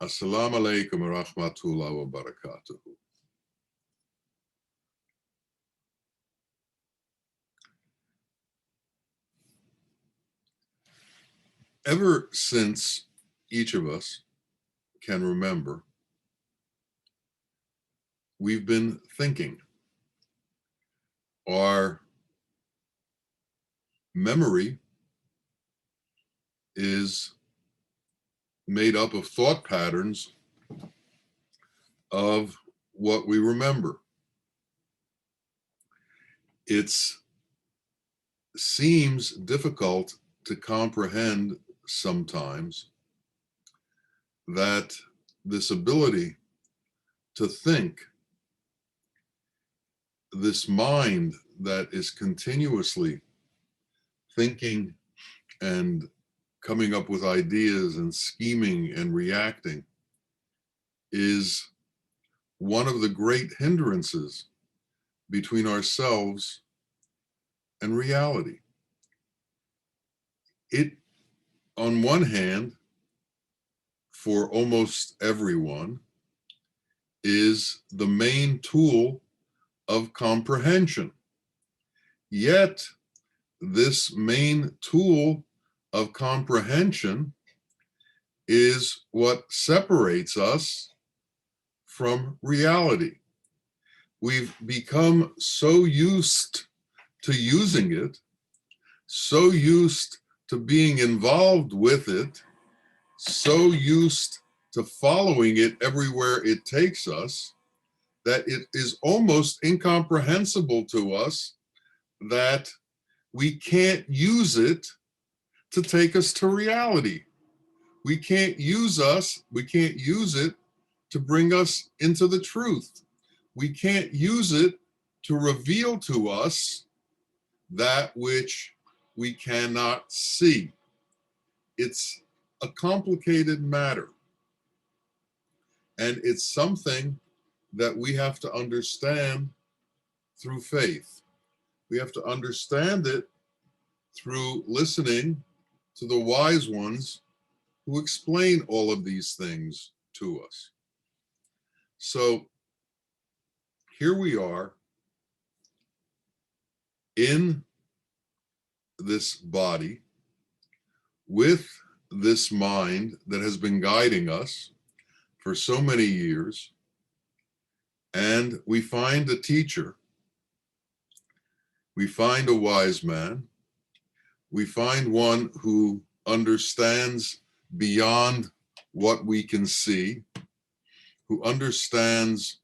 Assalamu alaikum wa rahmatullahi wa barakatuhu. Ever since each of us can remember, we've been thinking. Our memory is made up of thought patterns of what we remember. It seems difficult to comprehend sometimes that this ability to think, this mind that is continuously thinking and coming up with ideas and scheming and reacting, is one of the great hindrances between ourselves and reality. It, on one hand, for almost everyone, is the main tool of comprehension. Yet, this main tool of comprehension is what separates us from reality. We've become so used to using it, so used to being involved with it, so used to following it everywhere it takes us, that it is almost incomprehensible to us that we can't use it to take us to reality. We can't use it to bring us into the truth. We can't use it to reveal to us that which we cannot see. It's a complicated matter. And it's something that we have to understand through faith. We have to understand it through listening to the wise ones who explain all of these things to us. So here we are in this body with this mind that has been guiding us for so many years, and we find a teacher, we find a wise man, we find one who understands beyond what we can see, who understands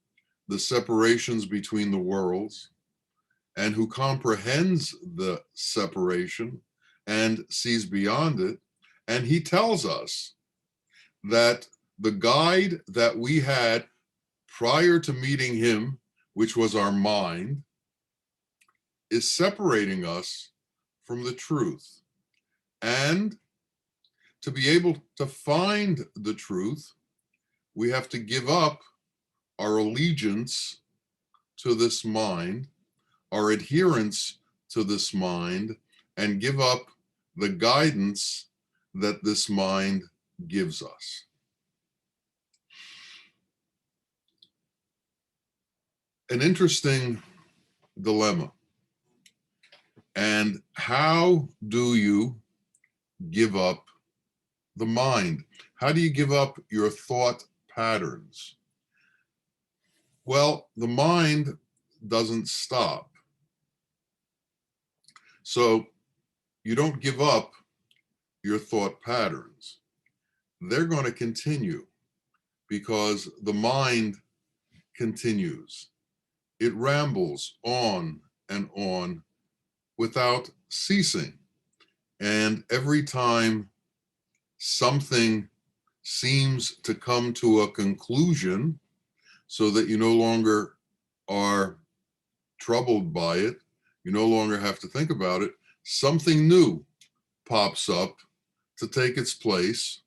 the separations between the worlds, and who comprehends the separation and sees beyond it. And he tells us that the guide that we had prior to meeting him, which was our mind, is separating us from the truth. And to be able to find the truth, we have to give up our allegiance to this mind, our adherence to this mind, and give up the guidance that this mind gives us. An interesting dilemma. And how do you give up the mind? How do you give up your thought patterns? Well, the mind doesn't stop. So you don't give up your thought patterns. They're going to continue because the mind continues. It rambles on and on without ceasing. And every time something seems to come to a conclusion so that you no longer are troubled by it, you no longer have to think about it, something new pops up to take its place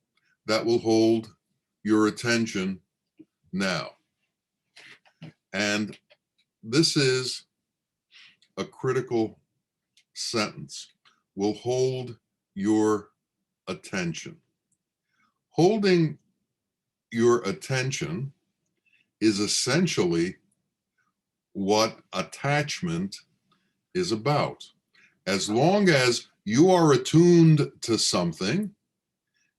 that will hold your attention now. And this is a critical sentence: will hold your attention. Holding your attention is essentially what attachment is about. As long as you are attuned to something,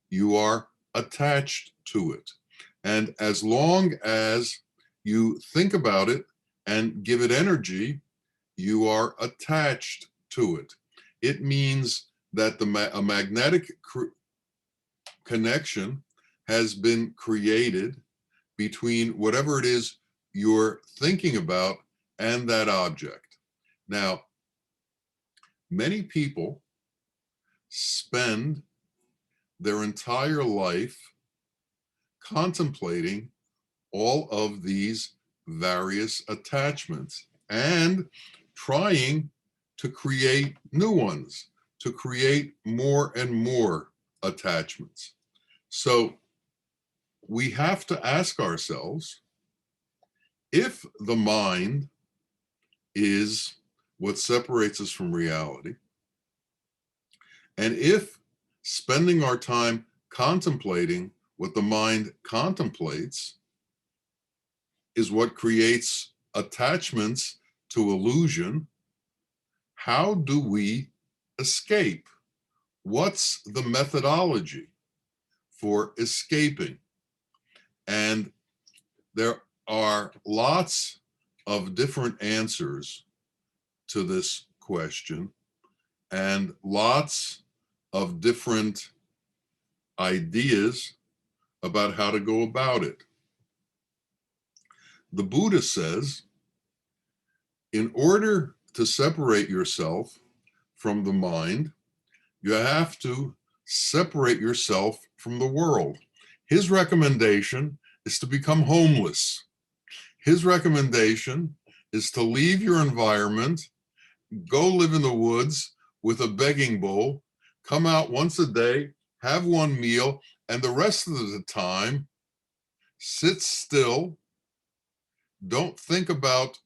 you are attached to it. And as long as you think about it and give it energy, you are attached to it. It means that a magnetic connection has been created between whatever it is you're thinking about and that object. Now, many people spend their entire life contemplating all of these various attachments and trying to create new ones, to create more and more attachments. So we have to ask ourselves, if the mind is what separates us from reality, and if spending our time contemplating what the mind contemplates is what creates attachments to illusion, how do we escape? What's the methodology for escaping? And there are lots of different answers to this question and lots of different ideas about how to go about it. The Buddha says, in order to separate yourself from the mind, you have to separate yourself from the world. His recommendation is to become homeless. His recommendation is to leave your environment, go live in the woods with a begging bowl, come out once a day, have one meal, and the rest of the time, sit still, don't think about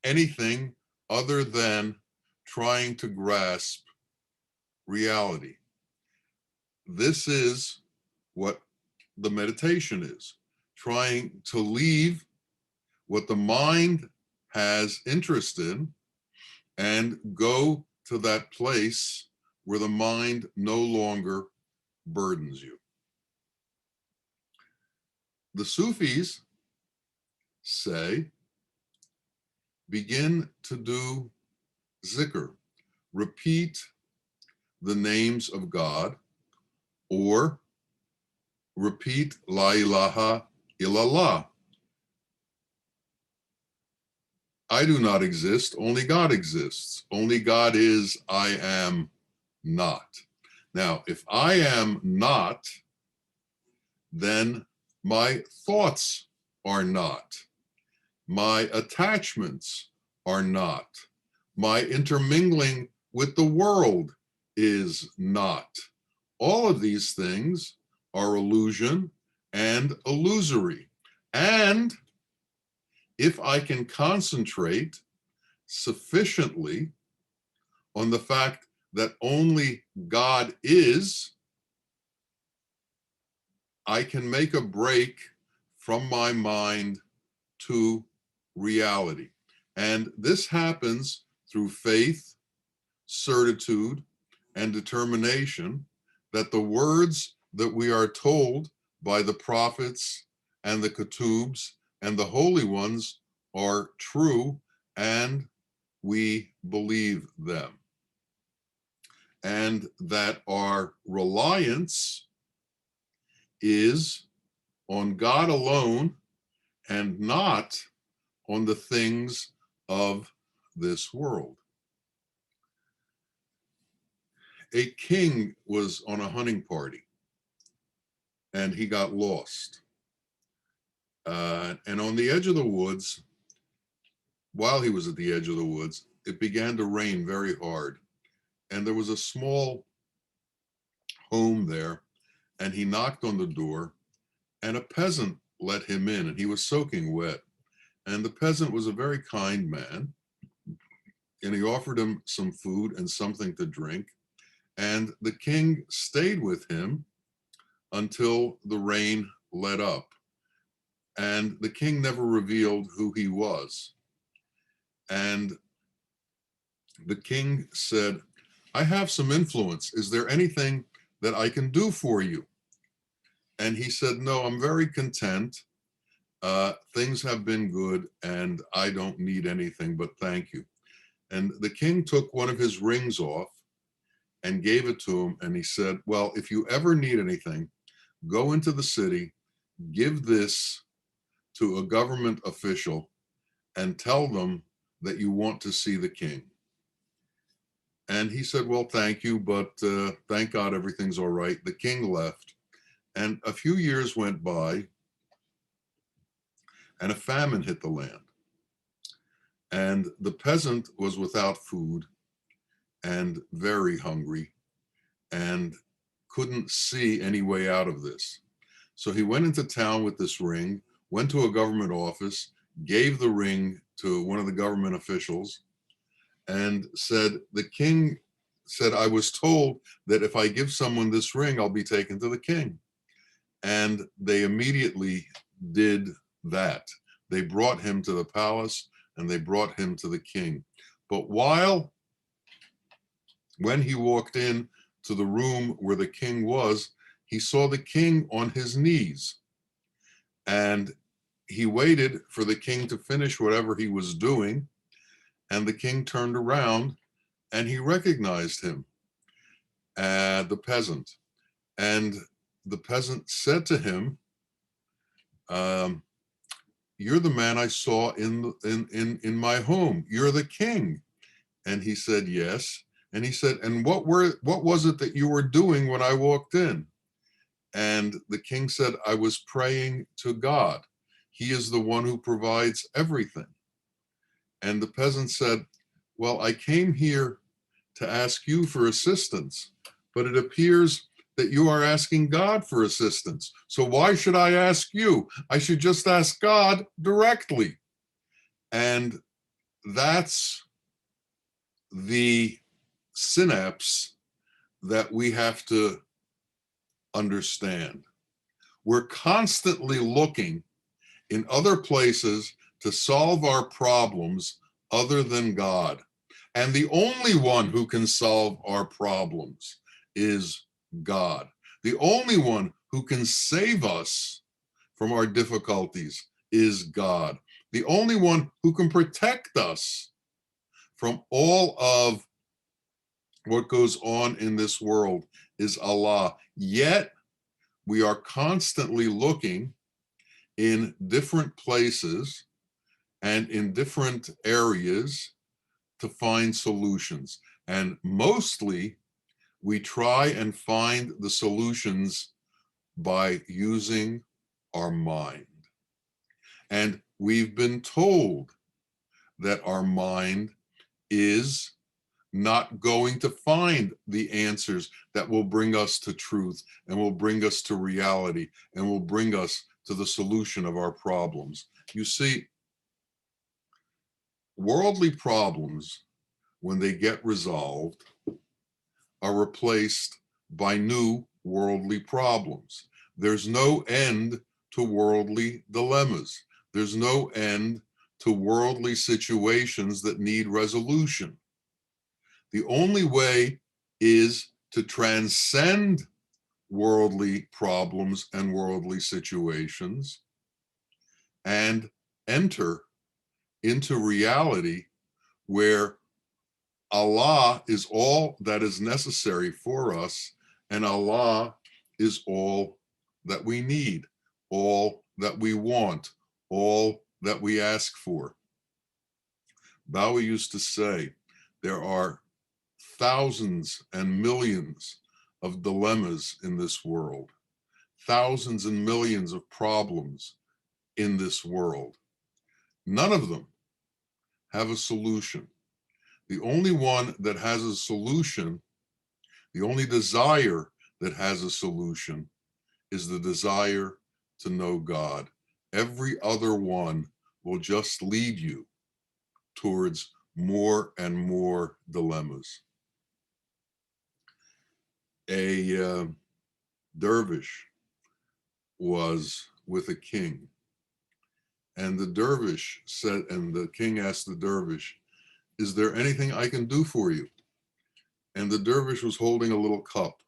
anything other than trying to grasp reality. This is what the meditation is, trying to leave what the mind has interest in and go to that place where the mind no longer burdens you. The Sufis say, begin to do zikr, repeat the names of God, or repeat La ilaha illallah. I do not exist, only God exists. Only God is, I am not. Now, if I am not, then my thoughts are not. My attachments are not. My intermingling with the world is not. All of these things are illusion and illusory. And if I can concentrate sufficiently on the fact that only God is, I can make a break from my mind to reality. And this happens through faith, certitude, and determination that the words that we are told by the prophets and the ketubs and the holy ones are true, and we believe them. And that our reliance is on God alone and not on the things of this world. A king was on a hunting party and he got lost. And on the edge of the woods, while he was at the edge of the woods, it began to rain very hard. And there was a small home there, and he knocked on the door, and a peasant let him in, and he was soaking wet. And the peasant was a very kind man, and he offered him some food and something to drink. And the king stayed with him until the rain let up. And the king never revealed who he was. And the king said, I have some influence. Is there anything that I can do for you? And he said, no, I'm very content. Things have been good and I don't need anything, but thank you. And the king took one of his rings off and gave it to him. And he said, well, if you ever need anything, go into the city, give this to a government official and tell them that you want to see the king. And he said, well, thank you, but thank God everything's all right. The king left. And a few years went by and a famine hit the land. And the peasant was without food and very hungry and couldn't see any way out of this. So he went into town with this ring, went to a government office, gave the ring to one of the government officials, and said, the king said, I was told that if I give someone this ring, I'll be taken to the king. And they immediately did that. They brought him to the palace and they brought him to the king. But when he walked in to the room where the king was, he saw the king on his knees. And he waited for the king to finish whatever he was doing. And the king turned around and he recognized him, the peasant. And the peasant said to him, you're the man I saw in my home. You're the king. And he said, yes. And he said, and what was it that you were doing when I walked in? And the king said, I was praying to God. He is the one who provides everything. And the peasant said, well, I came here to ask you for assistance, but it appears that you are asking God for assistance. So why should I ask you? I should just ask God directly. And that's the synapse that we have to understand. We're constantly looking in other places to solve our problems other than God. And the only one who can solve our problems is God. The only one who can save us from our difficulties is God. The only one who can protect us from all of what goes on in this world is Allah. Yet we are constantly looking in different places and in different areas to find solutions. And mostly we try and find the solutions by using our mind. And we've been told that our mind is not going to find the answers that will bring us to truth and will bring us to reality and will bring us to the solution of our problems. You see, worldly problems, when they get resolved, are replaced by new worldly problems. There's no end to worldly dilemmas. There's no end to worldly situations that need resolution. The only way is to transcend worldly problems and worldly situations and enter into reality where Allah is all that is necessary for us, and Allah is all that we need, all that we want, all that we ask for. Bawa used to say, there are thousands and millions of dilemmas in this world, thousands and millions of problems in this world. None of them have a solution. The only one that has a solution, the only desire that has a solution, is the desire to know God. Every other one will just lead you towards more and more dilemmas. A dervish was with a king, And the dervish said, and the king asked the dervish, "Is there anything I can do for you?" And the dervish was holding a little cup.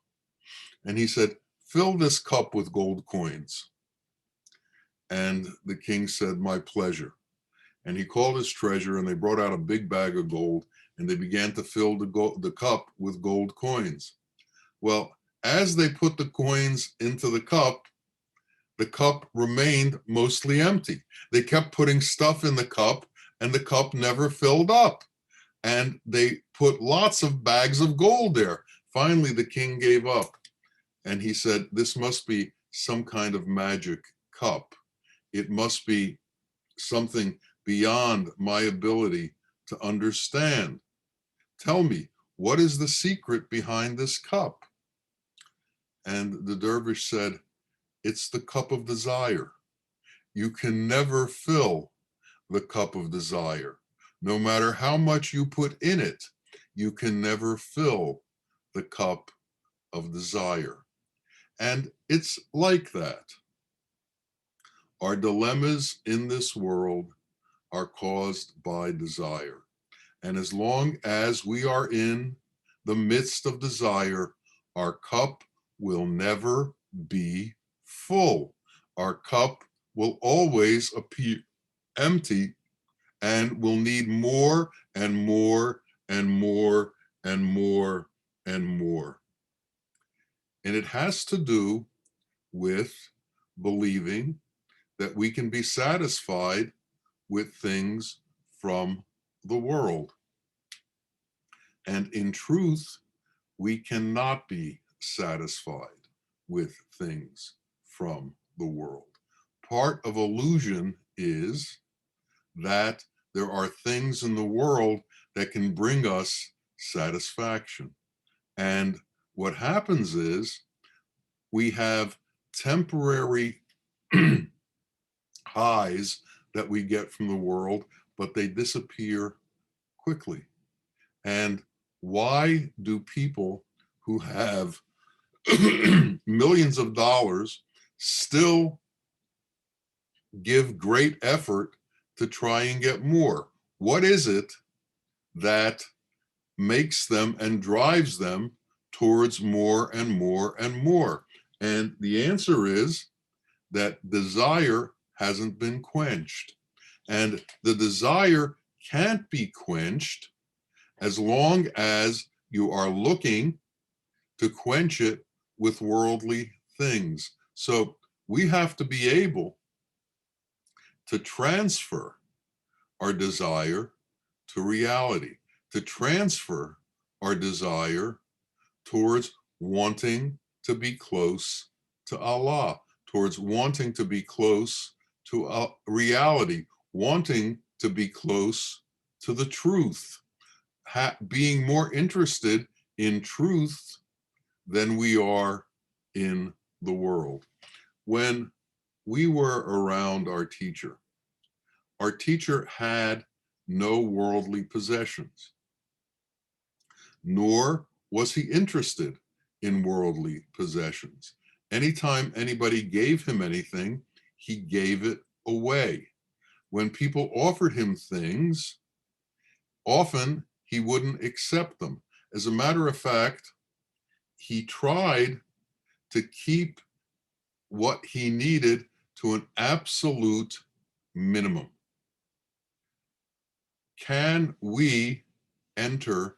And he said, "Fill this cup with gold coins." And the king said, "My pleasure." And he called his treasurer, and they brought out a big bag of gold, and they began to fill the cup with gold coins. Well, as they put the coins into the cup remained mostly empty. They kept putting stuff in the cup, and the cup never filled up. And they put lots of bags of gold there. Finally, the king gave up, and he said, "This must be some kind of magic cup. It must be something beyond my ability to understand. Tell me, what is the secret behind this cup?" And the dervish said, "It's the cup of desire. You can never fill the cup of desire. No matter how much you put in it, you can never fill the cup of desire." And it's like that. Our dilemmas in this world are caused by desire. And as long as we are in the midst of desire, our cup will never be full. Our cup will always appear empty, and will need more and more and more and more and more. And it has to do with believing that we can be satisfied with things from the world. And in truth, we cannot be satisfied with things from the world. Part of illusion is that there are things in the world that can bring us satisfaction. And what happens is we have temporary highs that we get from the world, but they disappear quickly. And why do people who have millions of dollars still give great effort to try and get more? What is it that makes them and drives them towards more and more and more? And the answer is that desire hasn't been quenched. And the desire can't be quenched as long as you are looking to quench it with worldly things. So we have to be able to transfer our desire to reality, to transfer our desire towards wanting to be close to Allah, towards wanting to be close to reality, wanting to be close to the truth, being more interested in truth than we are in the world. When we were around our teacher had no worldly possessions, nor was he interested in worldly possessions. Anytime anybody gave him anything, he gave it away. When people offered him things, often he wouldn't accept them. As a matter of fact, he tried to keep what he needed to an absolute minimum. Can we enter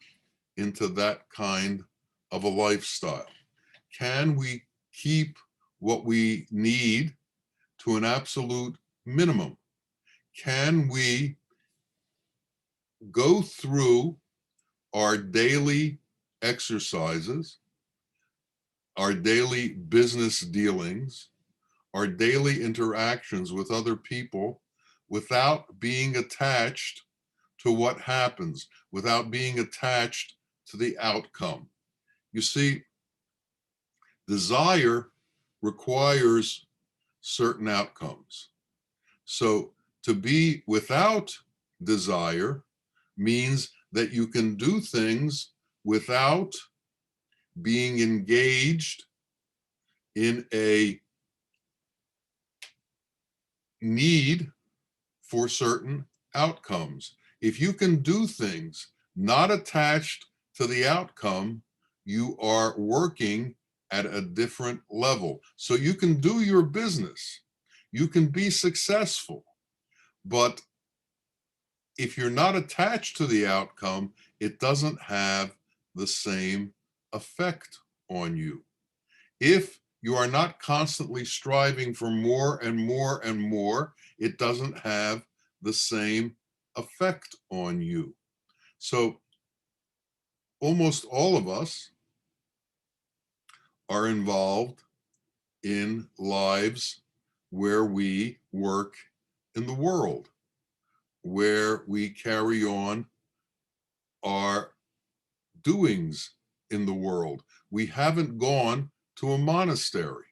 into that kind of a lifestyle? Can we keep what we need to an absolute minimum? Can we go through our daily exercises, our daily business dealings, our daily interactions with other people without being attached to what happens, without being attached to the outcome? You see, desire requires certain outcomes. So to be without desire means that you can do things without being engaged in a need for certain outcomes. If you can do things not attached to the outcome, you are working at a different level. So you can do your business, you can be successful, but if you're not attached to the outcome, it doesn't have the same effect on you. If you are not constantly striving for more and more and more, it doesn't have the same effect on you. So almost all of us are involved in lives where we work in the world, where we carry on our doings in the world. We haven't gone to a monastery.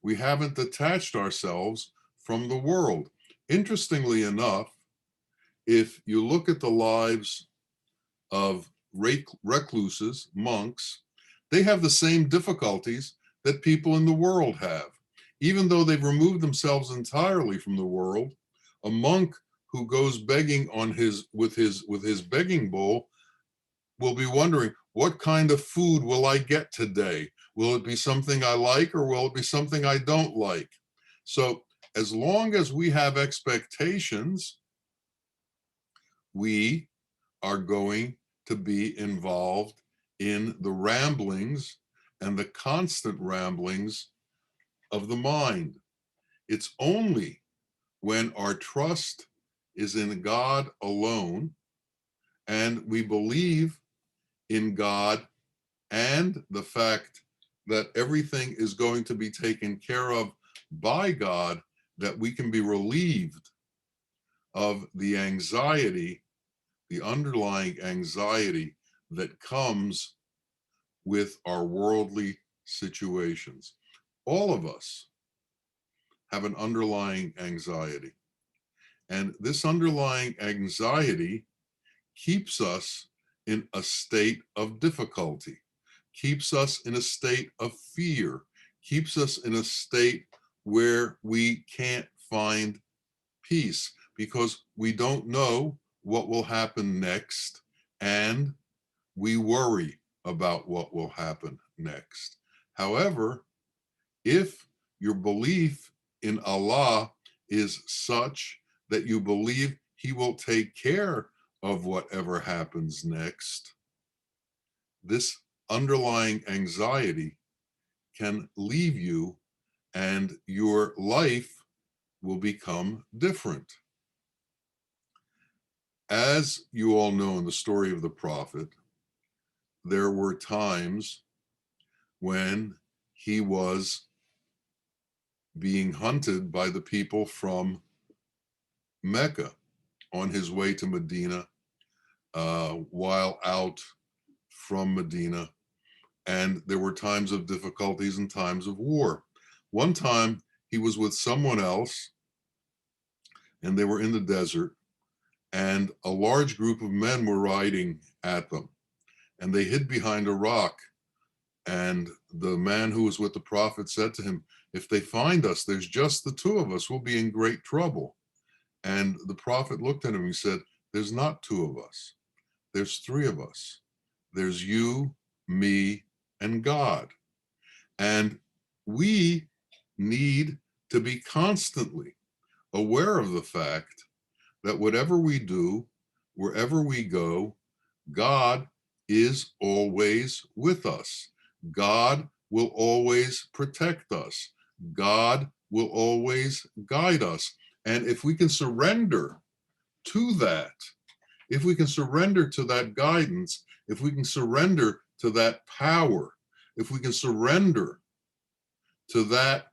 We haven't detached ourselves from the world. Interestingly enough, if you look at the lives of recluses, monks, they have the same difficulties that people in the world have. Even though they've removed themselves entirely from the world, a monk who goes begging with his begging bowl will be wondering, what kind of food will I get today? Will it be something I like, or will it be something I don't like? So as long as we have expectations, we are going to be involved in the ramblings and the constant ramblings of the mind. It's only when our trust is in God alone and we believe in God and the fact that everything is going to be taken care of by God that we can be relieved of the anxiety, the underlying anxiety that comes with our worldly situations. All of us have an underlying anxiety, and this underlying anxiety keeps us in a state of difficulty, keeps us in a state of fear, keeps us in a state where we can't find peace because we don't know what will happen next, and we worry about what will happen next. However, if your belief in Allah is such that you believe He will take care of whatever happens next, this underlying anxiety can leave you and your life will become different. As you all know in the story of the prophet, there were times when he was being hunted by the people from Mecca on his way to Medina, while out from Medina. And there were times of difficulties and times of war. One time he was with someone else and they were in the desert, and a large group of men were riding at them, and they hid behind a rock. And the man who was with the prophet said to him, if they find us, there's just the two of us, we'll be in great trouble. And the prophet looked at him and he said, there's not two of us, there's three of us. There's you, me, and God. And we need to be constantly aware of the fact that whatever we do, wherever we go, God is always with us. God will always protect us. God will always guide us. And if we can surrender to that, if we can surrender to that guidance, if we can surrender to that power, if we can surrender to that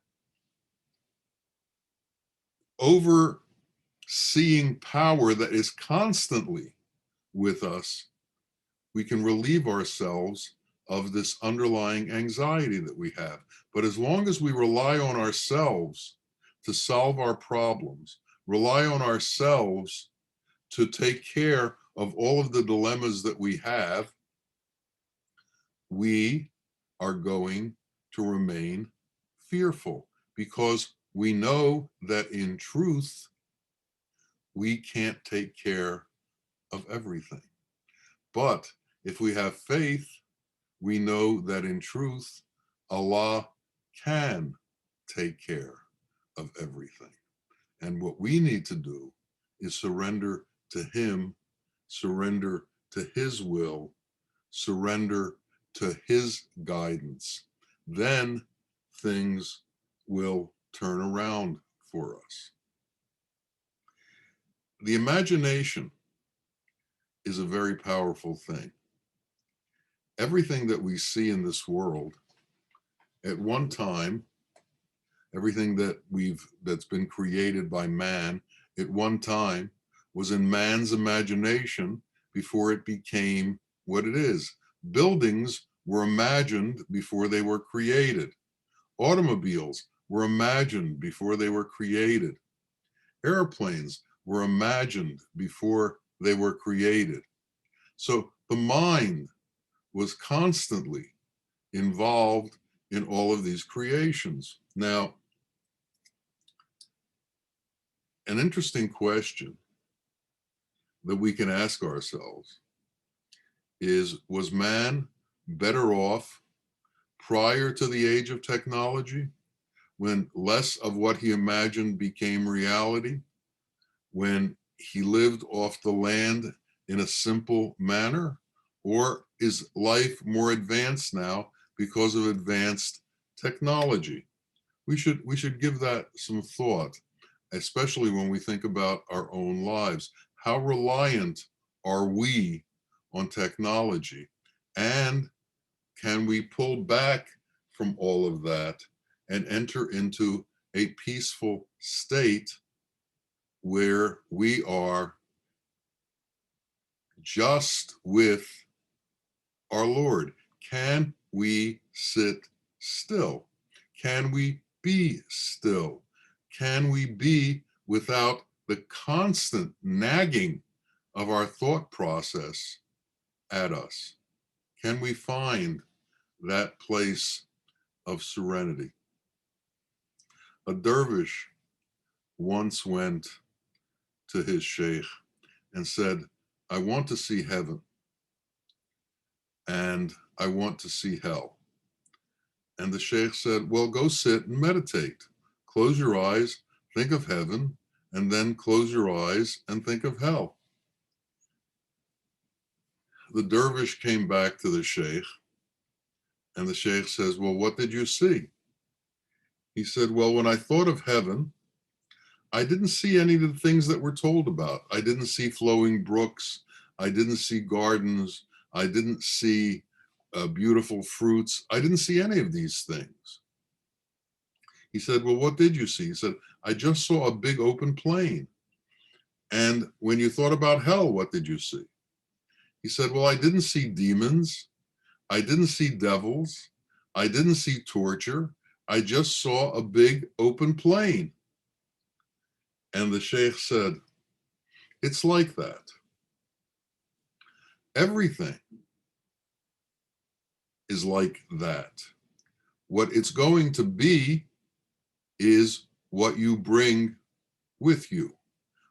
overseeing power that is constantly with us, we can relieve ourselves of this underlying anxiety that we have. But as long as we rely on ourselves to solve our problems, rely on ourselves to take care of all of the dilemmas that we have, we are going to remain fearful because we know that in truth, we can't take care of everything. But if we have faith, we know that in truth, Allah can take care of everything. And what we need to do is surrender to Him, surrender to His will, surrender to His guidance. Then things will turn around for us. The imagination is a very powerful thing. Everything that we see in this world, at one time, everything that's been created by man at one time was in man's imagination before it became what it is. Buildings were imagined before they were created. Automobiles were imagined before they were created. Airplanes were imagined before they were created. So the mind was constantly involved in all of these creations. Now, an interesting question that we can ask ourselves is, was man better off prior to the age of technology, when less of what he imagined became reality, when he lived off the land in a simple manner? Or is life more advanced now because of advanced technology? We should give that some thought, especially when we think about our own lives. How reliant are we on technology? And can we pull back from all of that and enter into a peaceful state where we are just with our Lord? Can we sit still? Can we be still? Can we be without the constant nagging of our thought process at us? Can we find that place of serenity? A dervish once went to his sheikh and said, I want to see heaven and I want to see hell. And the sheikh said, well, go sit and meditate. Close your eyes, think of heaven, and then close your eyes and think of hell. The dervish came back to the sheikh, and the sheikh says, well, what did you see? He said, well, when I thought of heaven, I didn't see any of the things that we're told about. I didn't see flowing brooks. I didn't see gardens. I didn't see beautiful fruits. I didn't see any of these things. He said, well, what did you see? He said, I just saw a big open plain. And when you thought about hell, what did you see? He said, well, I didn't see demons. I didn't see devils. I didn't see torture. I just saw a big open plain. And the sheikh said, it's like that. Everything is like that. What it's going to be is what you bring with you,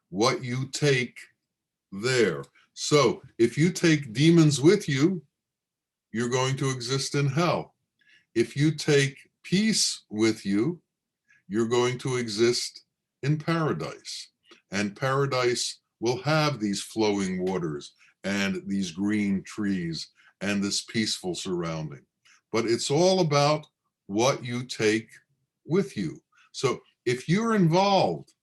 what you take there. So if you take demons with you, you're going to exist in hell. If you take peace with you, you're going to exist in paradise. And paradise will have these flowing waters and these green trees and this peaceful surrounding. But it's all about what you take with you. So if you're involved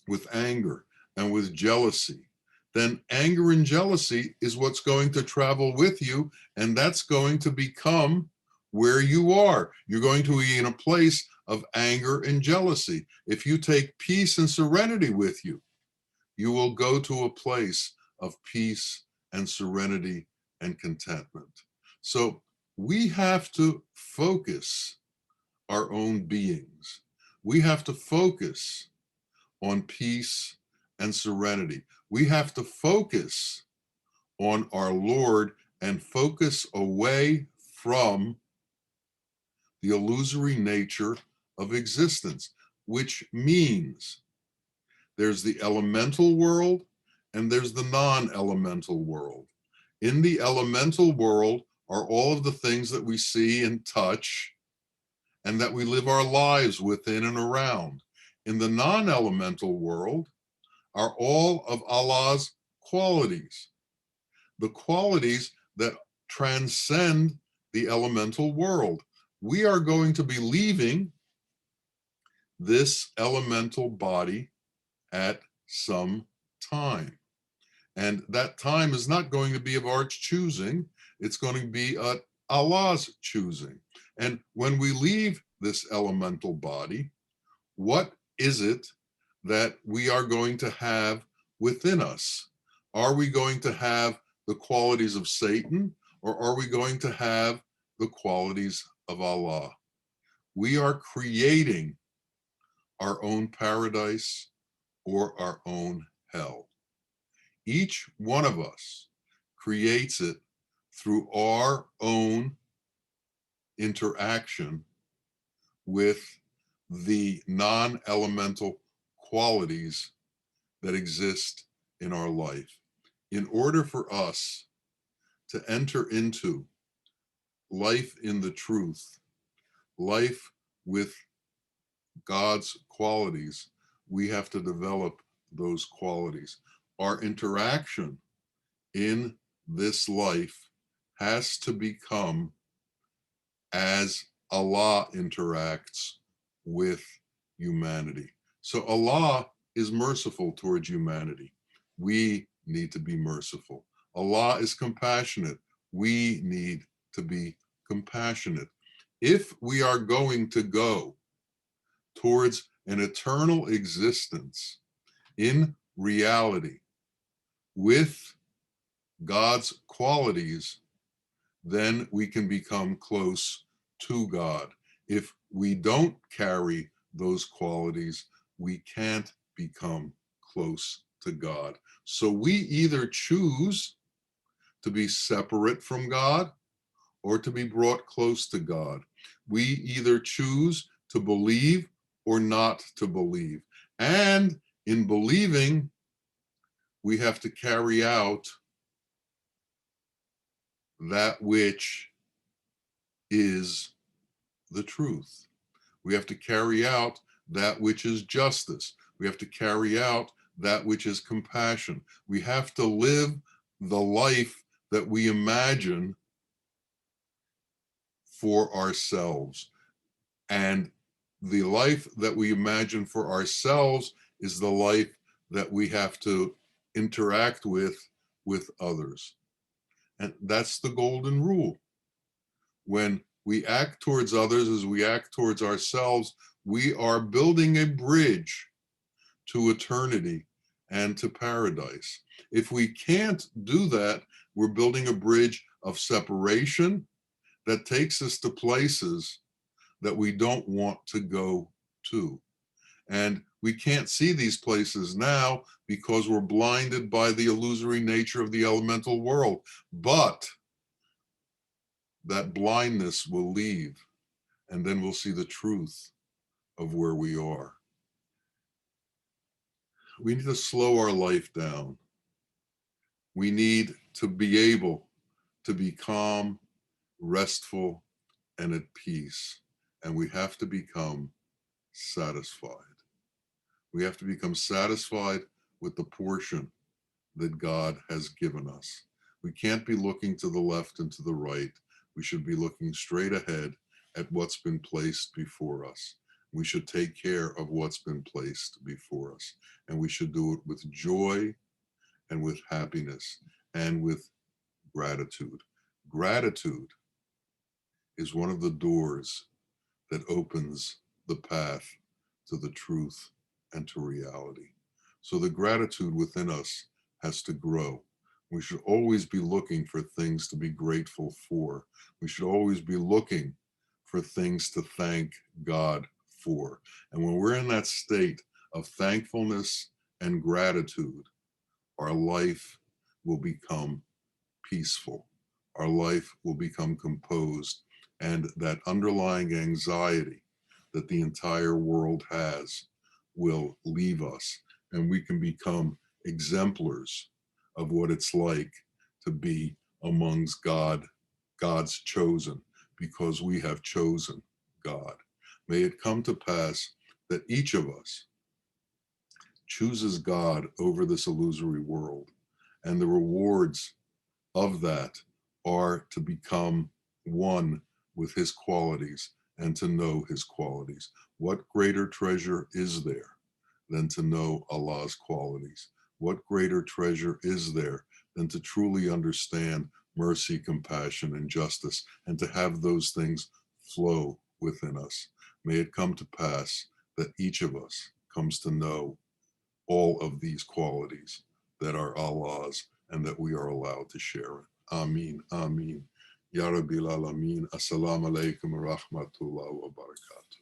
with anger and with jealousy, then anger and jealousy is what's going to travel with you, and that's going to become where you are. You're going to be in a place of anger and jealousy. If you take peace and serenity with you, you will go to a place of peace and serenity and contentment. So we have to focus our own beings. We have to focus on peace and serenity. We have to focus on our Lord and focus away from the illusory nature of existence, which means There's the elemental world and there's the non-elemental world. In the elemental world are all of the things that we see and touch and that we live our lives within and around. In the non-elemental world are all of Allah's qualities, the qualities that transcend the elemental world. We are going to be leaving this elemental body at some time. And that time is not going to be of our choosing. It's going to be Allah's choosing. And when we leave this elemental body, what is it that we are going to have within us? Are we going to have the qualities of Satan, or are we going to have the qualities of Allah? We are creating our own paradise or our own hell. Each one of us creates it through our own interaction with the non-elemental qualities that exist in our life. In order for us to enter into life in the truth, life with God's qualities, we have to develop those qualities. Our interaction in this life has to become as Allah interacts with humanity. So Allah is merciful towards humanity. We need to be merciful. Allah is compassionate. We need to be compassionate. If we are going to go towards an eternal existence in reality with God's qualities, then we can become close to God. If we don't carry those qualities, we can't become close to God. So we either choose to be separate from God or to be brought close to God. We either choose to believe or not to believe. And in believing, we have to carry out that which is the truth. We have to carry out that which is justice. We have to carry out that which is compassion. We have to live the life that we imagine for ourselves. And the life that we imagine for ourselves is the life that we have to interact with others. And that's the golden rule. When we act towards others as we act towards ourselves, we are building a bridge to eternity and to paradise. If we can't do that, we're building a bridge of separation that takes us to places that we don't want to go to. And we can't see these places now because we're blinded by the illusory nature of the elemental world. But that blindness will leave, and then we'll see the truth of where we are. We need to slow our life down. We need to be able to be calm, restful, and at peace. And we have to become satisfied. We have to become satisfied with the portion that God has given us. We can't be looking to the left and to the right. We should be looking straight ahead at what's been placed before us. We should take care of what's been placed before us. And we should do it with joy and with happiness and with gratitude. Gratitude is one of the doors that opens the path to the truth and to reality. So the gratitude within us has to grow. We should always be looking for things to be grateful for. We should always be looking for things to thank God for. And when we're in that state of thankfulness and gratitude, our life will become peaceful. Our life will become composed, and that underlying anxiety that the entire world has will leave us, and we can become exemplars of what it's like to be amongst God's chosen, because we have chosen God. May it come to pass that each of us chooses God over this illusory world, and the rewards of that are to become one with his qualities and to know his qualities. What greater treasure is there than to know Allah's qualities? What greater treasure is there than to truly understand mercy, compassion, and justice, and to have those things flow within us? May it come to pass that each of us comes to know all of these qualities that are Allah's and that we are allowed to share it. Ameen, ameen. Ya Rabbil Alameen. Assalamu alaikum wa rahmatullahi wa barakatuh.